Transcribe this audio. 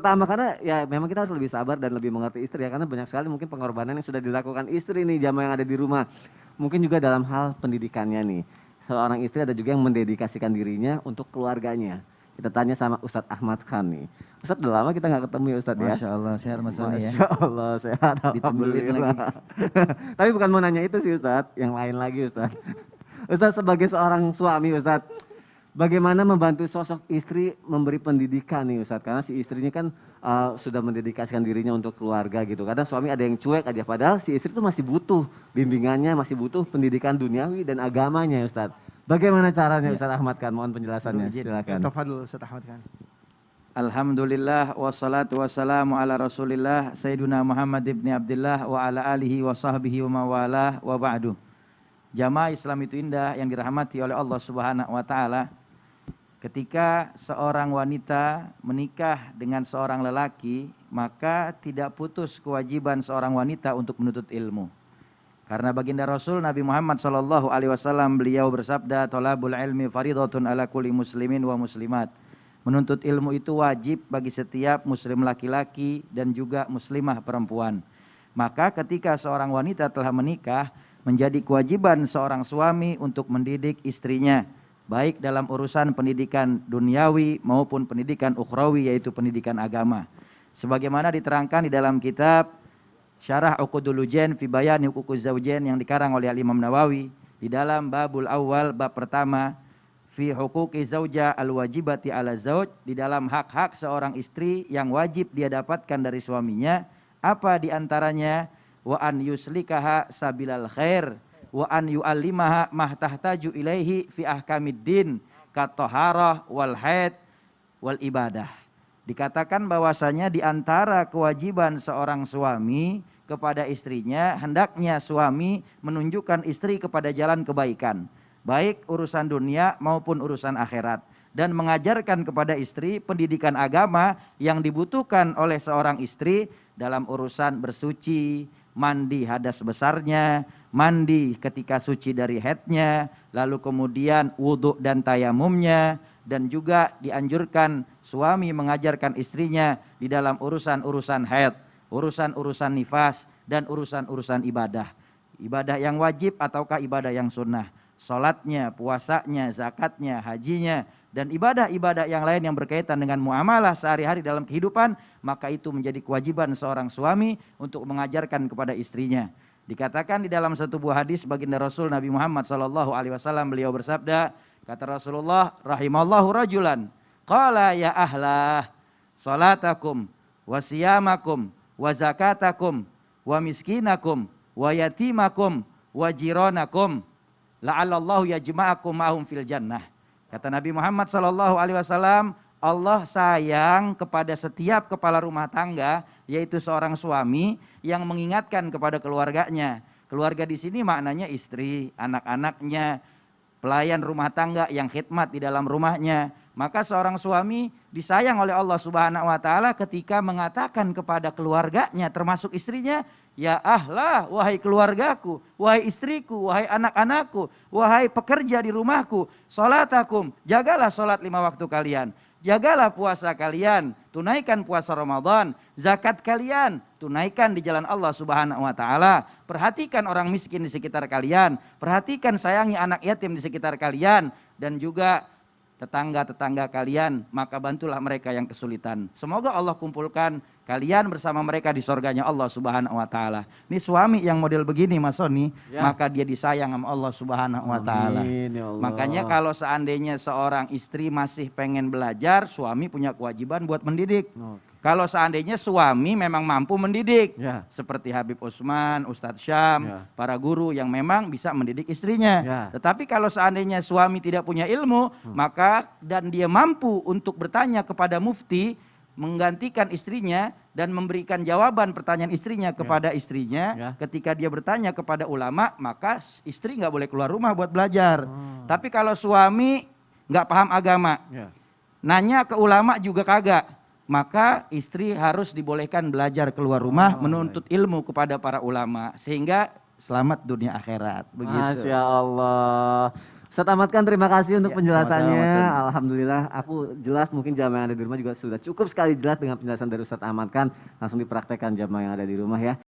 pertama karena ya memang kita harus lebih sabar dan lebih mengerti istri ya. Karena banyak sekali mungkin pengorbanan yang sudah dilakukan istri nih jamaah yang ada di rumah. Mungkin juga dalam hal pendidikannya nih. Seorang istri ada juga yang mendedikasikan dirinya untuk keluarganya. Kita tanya sama Ustadz Ahmad Khan nih. Ustadz udah lama kita nggak ketemu ya Ustadz ya. Masya Allah sehat Mas Sony ya. Masya Allah sehat Ditembelin alhamdulillah. Tapi bukan mau nanya itu sih Ustadz, yang lain lagi Ustadz. Ustadz sebagai seorang suami Ustadz, bagaimana membantu sosok istri memberi pendidikan nih Ustadz? Karena si istrinya kan sudah mendedikasikan dirinya untuk keluarga gitu. Kadang suami ada yang cuek aja, padahal si istri tuh masih butuh bimbingannya, masih butuh pendidikan duniawi dan agamanya Ustadz. Bagaimana caranya Ustadz Ahmad Khan? Mohon penjelasannya, silakan. Tafadhol Ustadz Ahmad Khan. Alhamdulillah wassalatu wassalamu ala rasulillah Sayyiduna Muhammad ibn Abdullah wa ala alihi wa sahbihi wa mawalah wa ba'du. Jamaah Islam itu indah yang dirahmati oleh Allah Subhanahu wa taala. Ketika seorang wanita menikah dengan seorang lelaki, maka tidak putus kewajiban seorang wanita untuk menuntut ilmu. Karena baginda Rasul Nabi Muhammad SAW beliau bersabda, "Thalabul ilmi faridatun ala kulli muslimin wa muslimat." Menuntut ilmu itu wajib bagi setiap muslim laki-laki dan juga muslimah perempuan. Maka ketika seorang wanita telah menikah, menjadi kewajiban seorang suami untuk mendidik istrinya, baik dalam urusan pendidikan duniawi maupun pendidikan ukhrawi, yaitu pendidikan agama. Sebagaimana diterangkan di dalam kitab Syarah Uqudul Lujain fi Bayani Huququz Zawjain yang dikarang oleh Imam Nawawi di dalam babul awal, bab pertama, fi huquqi zauja al-wajibati ala zauj, di dalam hak-hak seorang istri yang wajib dia dapatkan dari suaminya, apa diantaranya? Wa an yuslikaha sabilal khair wa an yu'allimaha mahtahtaju ilaihi fi ahkamiddin katoharah wal haid wal ibadah. Dikatakan bahwasanya di antara kewajiban seorang suami kepada istrinya, hendaknya suami menunjukkan istri kepada jalan kebaikan, baik urusan dunia maupun urusan akhirat, dan mengajarkan kepada istri pendidikan agama yang dibutuhkan oleh seorang istri dalam urusan bersuci, mandi hadas besarnya, mandi ketika suci dari haidnya, lalu kemudian wudhu dan tayamumnya, dan juga dianjurkan suami mengajarkan istrinya di dalam urusan-urusan haid, urusan-urusan nifas, dan urusan-urusan ibadah. Ibadah yang wajib ataukah ibadah yang sunnah, salatnya, puasanya, zakatnya, hajinya, dan ibadah-ibadah yang lain yang berkaitan dengan muamalah sehari-hari dalam kehidupan, maka itu menjadi kewajiban seorang suami untuk mengajarkan kepada istrinya. Dikatakan di dalam satu buah hadis baginda Rasul Nabi Muhammad SAW, beliau bersabda, kata Rasulullah, rahimallahu rajulan qala ya ahlah salatakum wa siyamakum wa zakatakum wa miskinakum wa yatimakum wa jiranakum la'allallahu yajma'akum ma'hum fil jannah. Kata Nabi Muhammad SAW, Allah sayang kepada setiap kepala rumah tangga, yaitu seorang suami yang mengingatkan kepada keluarganya. Keluarga di sini maknanya istri, anak-anaknya, pelayan rumah tangga yang khidmat di dalam rumahnya. Maka seorang suami disayang oleh Allah Subhanahu wa taala ketika mengatakan kepada keluarganya termasuk istrinya, ya ahlah, wahai keluargaku, wahai istriku, wahai anak-anakku, wahai pekerja di rumahku, salatakum, jagalah salat 5 waktu kalian, jagalah puasa kalian, tunaikan puasa Ramadan, zakat kalian tunaikan di jalan Allah Subhanahu wa taala, perhatikan orang miskin di sekitar kalian, perhatikan sayangi anak yatim di sekitar kalian, dan juga tetangga-tetangga kalian, maka bantulah mereka yang kesulitan. Semoga Allah kumpulkan kalian bersama mereka di surganya Allah Subhanahu wa taala. Ini suami yang model begini Mas Sony, ya, maka dia disayang sama Allah Subhanahu wa taala. Ya Makanya kalau seandainya seorang istri masih pengen belajar, suami punya kewajiban buat mendidik. Kalau seandainya suami memang mampu mendidik, ya, seperti Habib Utsman, Ustadz Syam, ya, para guru yang memang bisa mendidik istrinya. ya. Tetapi kalau seandainya suami tidak punya ilmu, maka dan dia mampu untuk bertanya kepada mufti, menggantikan istrinya dan memberikan jawaban pertanyaan istrinya kepada istrinya, ketika dia bertanya kepada ulama, maka istri nggak boleh keluar rumah buat belajar. Tapi kalau suami nggak paham agama, nanya ke ulama juga kagak, maka istri harus dibolehkan belajar keluar rumah, menuntut ilmu kepada para ulama, sehingga selamat dunia akhirat. Begitu. Masya Allah. Ustadz Ahmad Khan, terima kasih untuk Ya, penjelasannya. sama-sama, Mas. Alhamdulillah aku jelas, mungkin jamaah yang ada di rumah juga sudah cukup sekali jelas dengan penjelasan dari Ustadz Ahmad Khan. Langsung dipraktekkan jamaah yang ada di rumah ya.